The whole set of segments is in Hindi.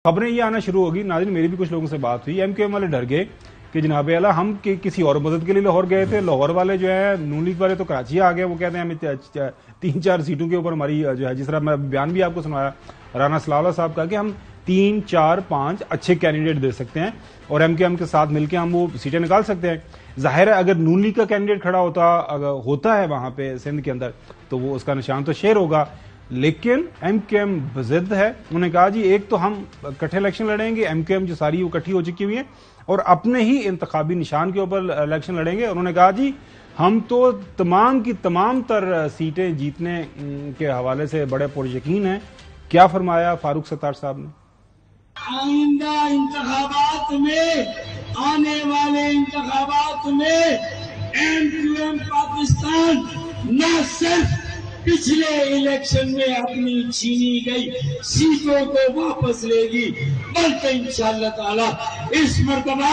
खबरें ये आना शुरू होगी। नाज़रीन, मेरी भी कुछ लोगों से बात हुई, एमक्यूएम वाले डर गए कि जनाब आला हम किसी और मदद के लिए लाहौर गए थे। लाहौर वाले जो है नून लीग वाले तो कराची आ गए। वो कहते हैं हमें 3-4 सीटों के ऊपर हमारी जो है, जिस तरह मैं बयान भी आपको सुनाया राना सलाउल्लाह साहब का, कि हम 3, 4, 5 अच्छे कैंडिडेट दे सकते हैं और एमक्यूएम के साथ मिलकर हम वो सीटें निकाल सकते हैं। जाहिर है अगर नून लीग का कैंडिडेट खड़ा होता है वहां पे सिंध के अंदर, तो वो उसका निशान तो शेर होगा। लेकिन एमक्यूएम जिद है। उन्होंने कहा जी एक तो हम इकट्ठे इलेक्शन लड़ेंगे, एमक्यूएम जो सारी वो इकट्ठी हो चुकी हुई है, और अपने ही इंतखाबी निशान के ऊपर इलेक्शन लड़ेंगे। उन्होंने कहा जी हम तो तमाम की तमाम तर सीटें जीतने के हवाले से बड़े पुरयकीन हैं। क्या फरमाया फारूक सत्तार साहब ने? आइंदा इंतखाबात में, आने वाले इंतखाबात में एमक्यूएम पाकिस्तान न सिर्फ पिछले इलेक्शन में अपनी छीनी गई सीटों को वापस लेगी, बल्कि इंशाअल्लाह ताला इस मर्तबा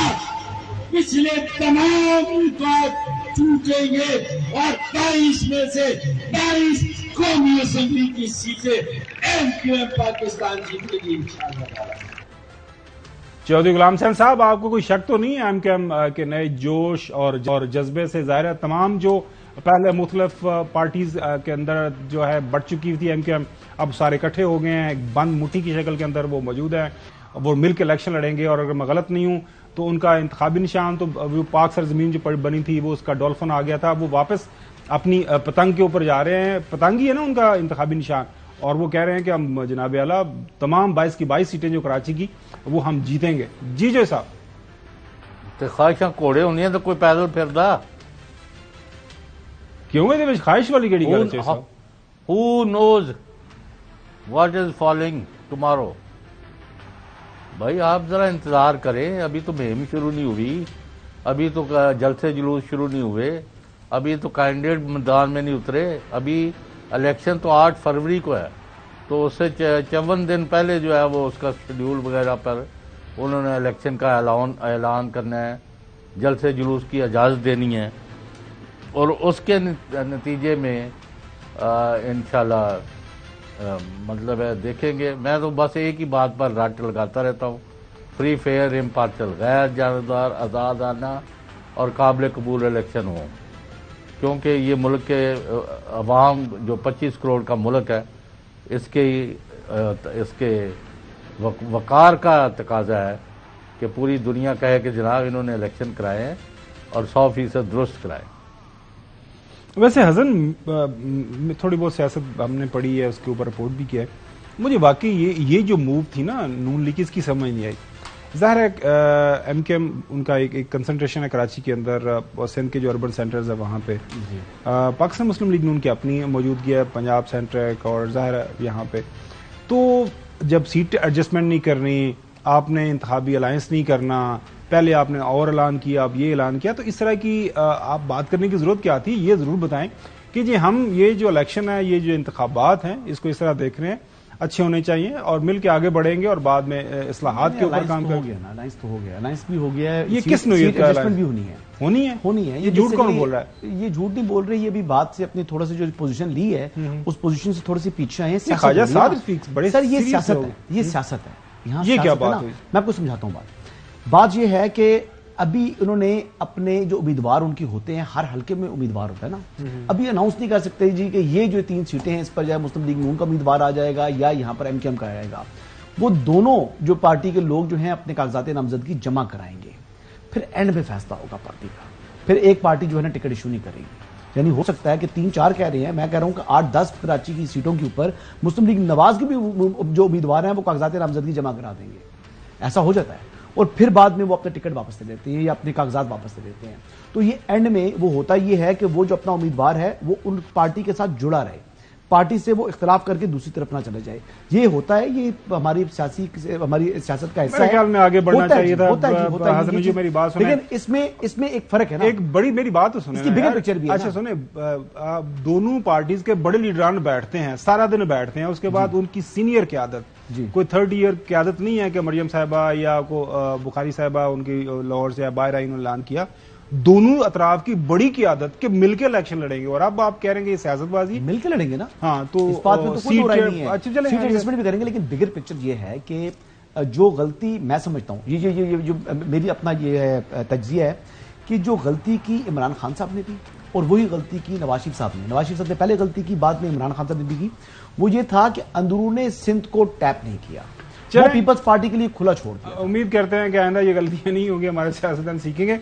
पिछले तमाम उम्मीदवार टूटेंगे और 22 में से 22 कौमी असेंबली की सीटें एमक्यूएम पाकिस्तान जीतेगी इंशाअल्लाह ताला। चौधरी गुलाम हुसैन साहब, आपको कोई शक तो नहीं है एमक्यूएम के नए जोश और जज्बे से? जाहिर है तमाम जो पहले मुख्तलिफ पार्टीज के अंदर जो है बढ़ चुकी थी एमक्यूएम, अब सारे इकट्ठे हो गए हैं, एक बंद मुट्ठी की शक्ल के अंदर वो मौजूद है। वो मिलकर इलेक्शन लड़ेंगे और अगर मैं गलत नहीं हूं तो उनका इंतखाबी निशान तो वो पाक सरजमीन जो बनी थी वो उसका डॉल्फिन आ गया था, वो वापस अपनी पतंग के ऊपर जा रहे हैं। पतंग ही है ना उनका इंतखाबी निशान, और वो कह रहे हैं कि हम जनाब आला तमाम 22 की 22 सीटें जो कराची की वो हम जीतेंगे। जी जो साहब, तो ख्वाहिशां घोड़े होंगे तो कोई पैदल फिरदा क्यों? ये ख्वाहिश वाली केड़ी गल है साहब? Who knows what is following tomorrow. भाई आप जरा इंतजार करें, अभी तो मुहिम शुरू नहीं हुई, अभी तो जलसे जुलूस शुरू नहीं हुए, अभी तो कैंडिडेट मैदान में नहीं उतरे, अभी इलेक्शन तो 8 फरवरी को है, तो उससे 54 दिन पहले जो है वो उसका शेड्यूल वगैरह पर उन्होंने इलेक्शन का ऐलान करना है, जलसे जुलूस की इजाज़त देनी है, और उसके नतीजे में इंशाल्लाह मतलब है देखेंगे। मैं तो बस एक ही बात पर रट लगाता रहता हूँ, फ्री फेयर इम्पार्शल, गैर जानबदार, आज़ादाना और काबिल कबूल इलेक्शन हो, क्योंकि ये मुल्क के अवाम जो 25 करोड़ का मुल्क है, इसके वकार का तकाजा है कि पूरी दुनिया कहे कि जनाब इन्होंने इलेक्शन कराए हैं और 100% दुरुस्त कराए। वैसे हसन थोड़ी बहुत सियासत हमने पढ़ी है, उसके ऊपर रिपोर्ट भी किया है। मुझे वाकई ये जो मूव थी ना नून लीग, इसकी समझ नहीं आई। ज़ाहिर है एमक्यूएम उनका एक कंसंट्रेशन है कराची के अंदर और सिंध के जो अर्बन सेंटर्स है वहाँ पे। पाकिस्तान मुस्लिम लीग नून की अपनी मौजूदगी है, पंजाब सेंट्रिक, और ज़ाहिर है यहाँ पे तो जब सीट एडजस्टमेंट नहीं करनी, आपने इंतखाबी अलायंस नहीं करना, पहले आपने और ऐलान किया, अब ये ऐलान किया, तो इस तरह की आप बात करने की जरूरत क्या थी? ये जरूर बताएं कि जी हम ये जो इलेक्शन है, ये जो इंतखाबात हैं, इसको इस तरह देख रहे हैं, अच्छे होने चाहिए और मिल के आगे बढ़ेंगे और बाद में इस्लाहात के ऊपर काम करेंगे। अलायंस तो हो गया, अलायंस भी हो गया है। ये किस नौयत का एडजस्टमेंट भी होनी है। ये झूठ कौन बोल रहा है? ये झूठ नहीं बोल रही, ये भी बात से अपनी थोड़ा सा जो पोजीशन ली है उस पोजीशन से थोड़ी सी पीछे आए हैं। ख्वाजा साद बड़े सर ये सियासत है, ये सियासत है। यहाँ ये क्या बात हुई? मैं आपको समझाता हूँ बात ये है कि अभी उन्होंने अपने जो उम्मीदवार उनके होते हैं, हर हल्के में उम्मीदवार होता है ना, अभी अनाउंस नहीं कर सकते जी कि ये जो 3 सीटें हैं इस पर जाए मुस्लिम लीग नून का उम्मीदवार आ जाएगा या यहाँ पर एमक्यूएम का आएगा। वो दोनों जो पार्टी के लोग जो हैं अपने कागजात नामजदगी जमा कराएंगे, फिर एंड में फैसला होगा पार्टी का। फिर एक पार्टी जो है ना टिकट इशू नहीं करेगी। यानी हो सकता है कि 3-4 कह रहे हैं, मैं कह रहा हूं कि 8-10 कराची की सीटों के ऊपर मुस्लिम लीग नवाज के भी जो उम्मीदवार हैं वो कागजात नामजदगी जमा करा देंगे। ऐसा हो जाता है और फिर बाद में वो अपने टिकट वापस ले लेते हैं या अपने कागजात वापस ले लेते हैं। तो ये एंड में वो होता ये है कि वो जो अपना उम्मीदवार है वो उन पार्टी के साथ जुड़ा रहे, पार्टी से वो इख्तलाफ करके दूसरी तरफ ना चले जाए। ये होता है, ये हमारी सियासत का हिस्सा है। ख्याल में आगे बढ़ना चाहिए था। मेरी बात सुने, लेकिन इसमें एक फर्क है ना, एक बड़ी मेरी बात तो सुने, इसकी बिगर पिक्चर भी है। अच्छा सुने, दोनों पार्टीज के बड़े लीडरान बैठते हैं, सारा दिन बैठते हैं, उसके बाद उनकी सीनियर क्यादत, कोई 3rd ईयर क्यादत नहीं है कि मरियम साहिबा या को बुखारी साहिबा उनकी लाहौर से या बाहर आई, उन्होंने ऐलान किया। दोनों अतराफ की बड़ी क़यादत के मिलकर इलेक्शन लड़ेंगे, और अब आप कह रहे हैं ये सियासतबाजी मिलकर लड़ेंगे ना। हाँ, तो इस बात में तो कोई बुराई नहीं है। अच्छा चले सीट एडजस्टमेंट भी करेंगे, लेकिन बिगर पिक्चर ये है कि जो गलती मैं समझता हूं, ये जो मेरी अपना ये है तज्जिया है कि जो गलती की इमरान खान साहब ने की और वही गलती की नवाज शरीफ साहब ने। नवाज शरीफ साहब ने पहले गलती की, बाद में इमरान खान साहब ने भी की। वो ये था कि अंदरूने सिंध को टैप नहीं किया, वो पीपल्स पार्टी के लिए खुला छोड़ दिया। उम्मीद करते हैं कि आइंदा ये गलतियां नहीं होंगी, हमारे सियासतदान सीखेंगे।